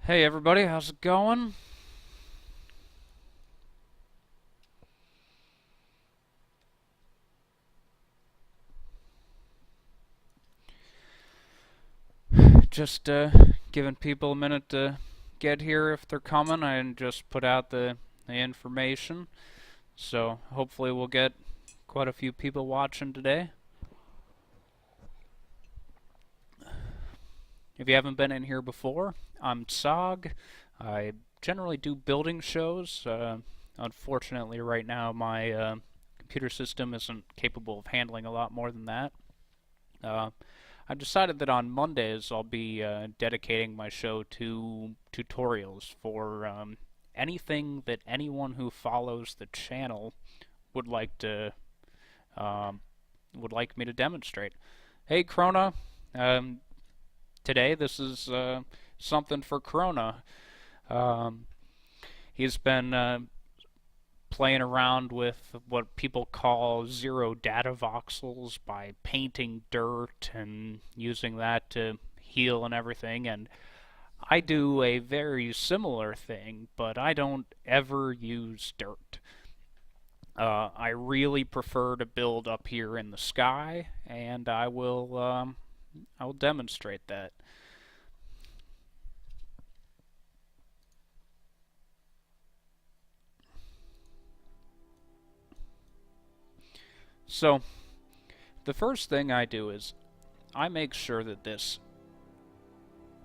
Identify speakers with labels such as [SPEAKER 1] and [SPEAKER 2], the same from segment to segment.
[SPEAKER 1] Hey everybody, how's it going? Just giving people a minute to get here if they're coming. I just put out the information, so hopefully we'll get quite a few people watching today. If you haven't been in here before, I'm Sog. I generally do building shows. Unfortunately, right now my computer system isn't capable of handling a lot more than that. Uh, I've decided that on Mondays I'll be dedicating my show to tutorials for anything that anyone who follows the channel would like to um, would like me to demonstrate. Hey Krona, um, today this is something for Krona. Um, he's been playing around with what people call zero data voxels by painting dirt and using that to heal and everything, and I do a very similar thing, but I don't ever use dirt. I really prefer to build up here in the sky, and I will demonstrate that. So the first thing I do is I make sure that this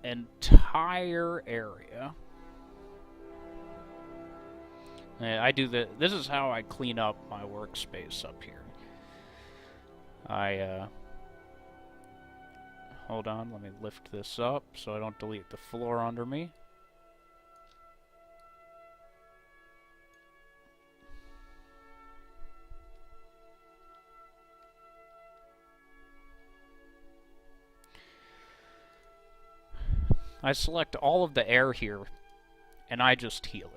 [SPEAKER 1] entire area. I do the. This is how I clean up my workspace up here. I hold on. Let me lift this up so I don't delete the floor under me. I select all of the air here, and I just heal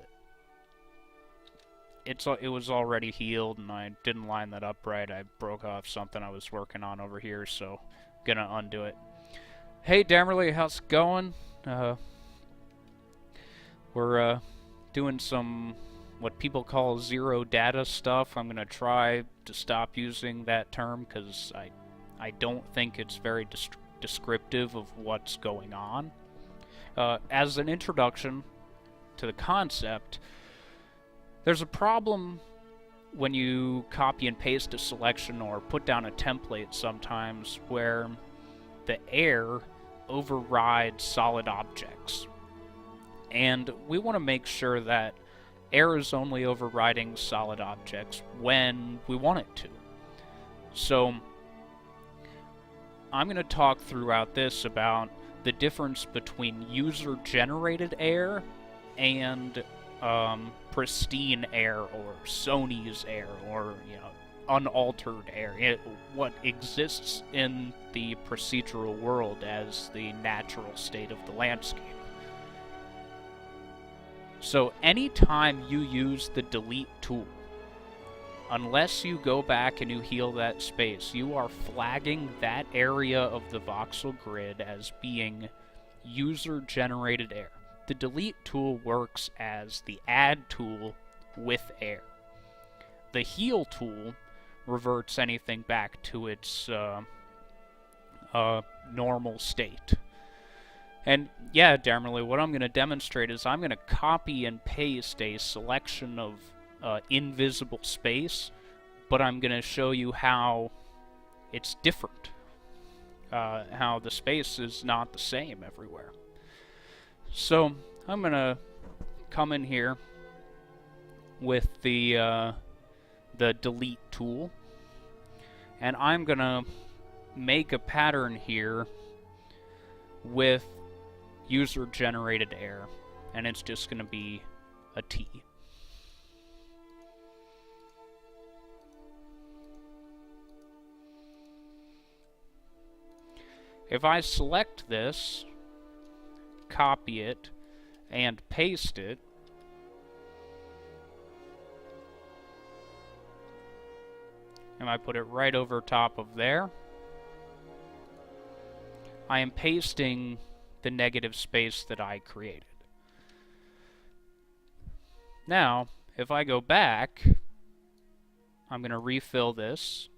[SPEAKER 1] it. It was already healed, and I didn't line that up right. I broke off something I was working on over here, so gonna undo it. Hey Damerly, how's it going? We're doing some what people call zero data stuff. I'm gonna try to stop using that term because I don't think it's very descriptive of what's going on. As an introduction to the concept, there's a problem when you copy and paste a selection or put down a template sometimes where the air overrides solid objects. And we want to make sure that air is only overriding solid objects when we want it to. So I'm going to talk throughout this about the difference between user-generated air and pristine air, or Sony's air, or unaltered air, what exists in the procedural world as the natural state of the landscape. So anytime you use the delete tool, unless you go back and you heal that space, you are flagging that area of the voxel grid as being user-generated air. The delete tool works as the add tool with air. The heal tool reverts anything back to its normal state. And yeah, Damerly, what I'm going to demonstrate is I'm going to copy and paste a selection of invisible space, but I'm going to show you how it's different. How the space is not the same everywhere. So I'm going to come in here with the delete tool, and I'm going to make a pattern here with user-generated air, and it's just going to be a T. If I select this, copy it, and paste it, and I put it right over top of there, I am pasting the negative space that I created. Now, if I go back, I'm going to refill this.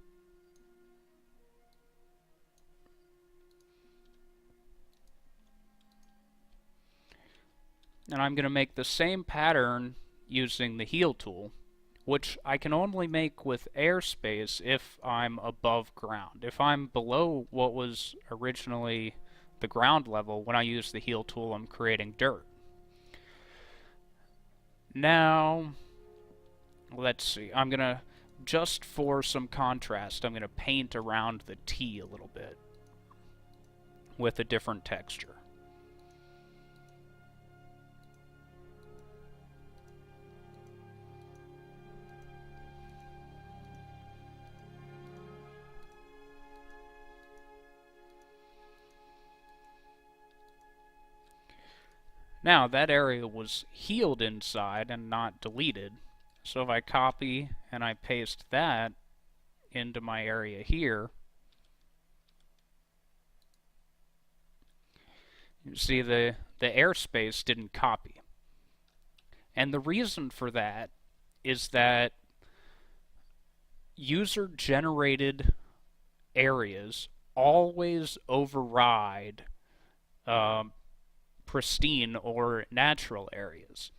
[SPEAKER 1] And I'm going to make the same pattern using the heal tool, which I can only make with airspace if I'm above ground. If I'm below what was originally the ground level, when I use the heal tool, I'm creating dirt. Now, let's see, I'm going to, just for some contrast, I'm going to paint around the T a little bit with a different texture. Now, that area was healed inside and not deleted. So if I copy and I paste that into my area here, you see the airspace didn't copy. And the reason for that is that user-generated areas always override pristine or natural areas.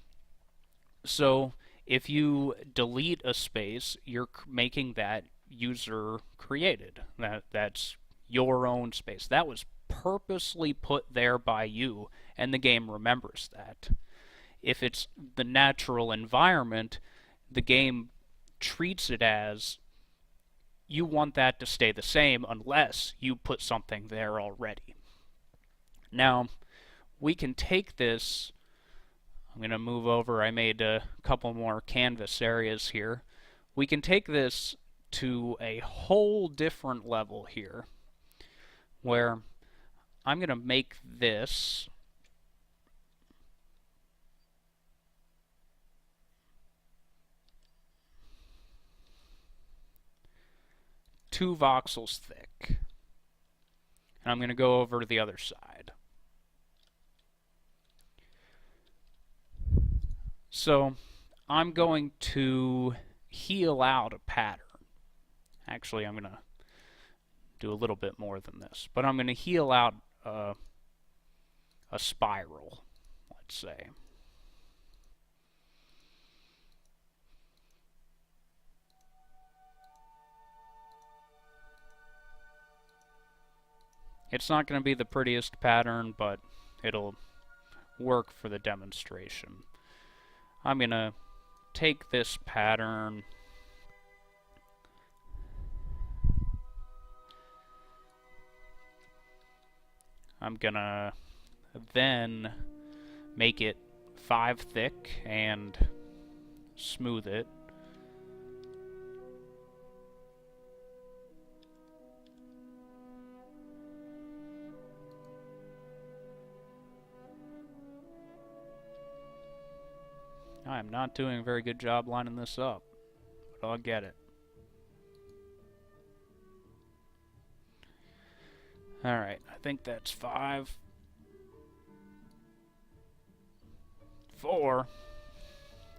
[SPEAKER 1] So if you delete a space, you're making that user created. That's your own space. That was purposely put there by you, and the game remembers that. If it's the natural environment, the game treats it as you want that to stay the same unless you put something there already. Now, we can take this, I'm going to move over, I made a couple more canvas areas here. We can take this to a whole different level here, where I'm going to make this two voxels thick. And I'm going to go over to the other side. So I'm going to heal out a pattern. Actually, I'm going to do a little bit more than this, but I'm going to heal out a spiral, let's say. It's not going to be the prettiest pattern, but it'll work for the demonstration. I'm going to take this pattern, I'm going to then make it 5 thick and smooth it. I'm not doing a very good job lining this up, but I'll get it. Alright, I think that's 5. 4.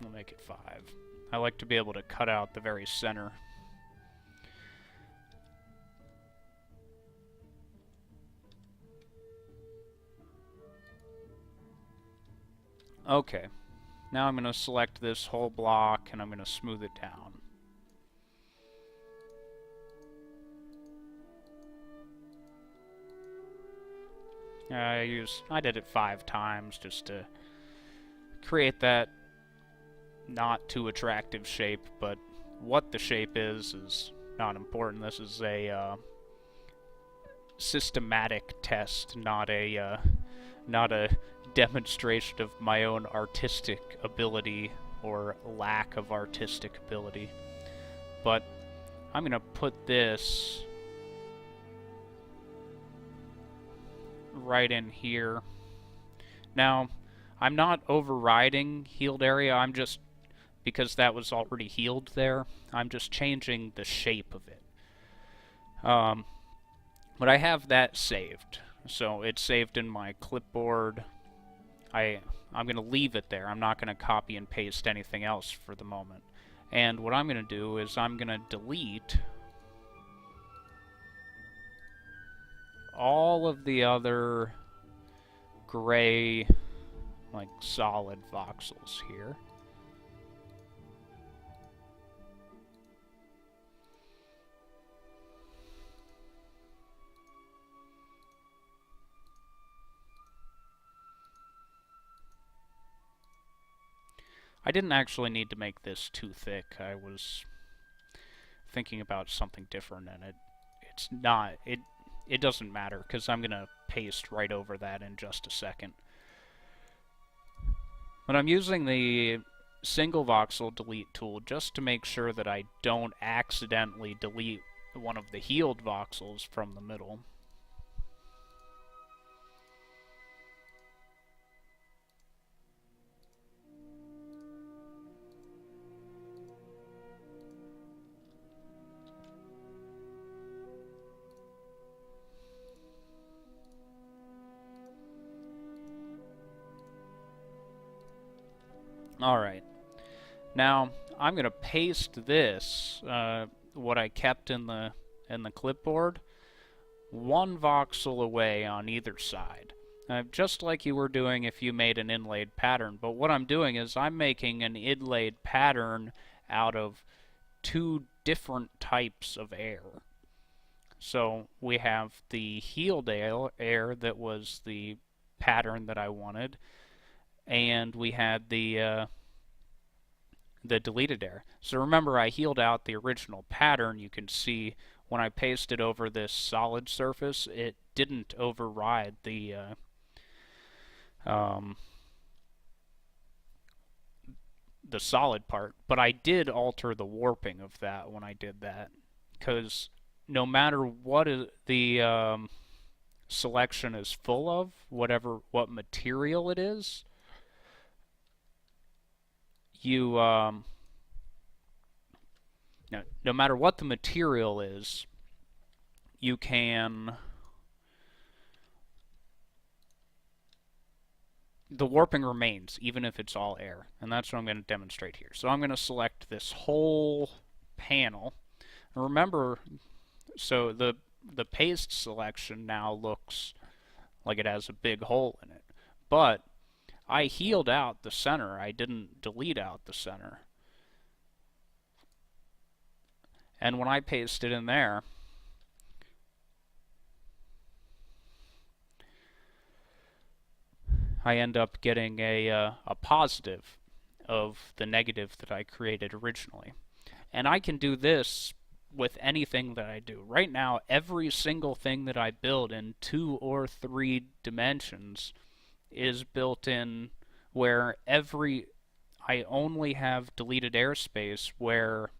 [SPEAKER 1] We'll make it 5. I like to be able to cut out the very center. Okay. Now I'm going to select this whole block and I'm going to smooth it down. I did it 5 times just to create that not too attractive shape, but what the shape is not important. This is a systematic test, not a demonstration of my own artistic ability or lack of artistic ability. But I'm going to put this right in here. Now, I'm not overriding healed area, I'm just, because that was already healed there, I'm just changing the shape of it. But I have that saved. So it's saved in my clipboard, I'm going to leave it there. I'm not going to copy and paste anything else for the moment. And what I'm going to do is I'm going to delete all of the other gray, like, solid voxels here. I didn't actually need to make this too thick. I was thinking about something different, and it's not, it doesn't matter, because I'm going to paste right over that in just a second. But I'm using the single voxel delete tool just to make sure that I don't accidentally delete one of the healed voxels from the middle. Alright, now I'm going to paste this, what I kept in the clipboard, one voxel away on either side. Just like you were doing if you made an inlaid pattern, but what I'm doing is I'm making an inlaid pattern out of two different types of air. So we have the healed air that was the pattern that I wanted, and we had the deleted air. So remember, I healed out the original pattern. You can see when I pasted over this solid surface, it didn't override the solid part, but I did alter the warping of that when I did that, because no matter what the selection is full of, what material it is, you no matter what the material is, you can, the warping remains even if it's all air, and that's what I'm going to demonstrate here. So I'm going to select this whole panel. And remember, so the paste selection now looks like it has a big hole in it, but I healed out the center. I didn't delete out the center. And when I paste it in there, I end up getting a positive of the negative that I created originally. And I can do this with anything that I do. Right now, every single thing that I build in 2 or 3 dimensions is built in where I only have deleted airspace where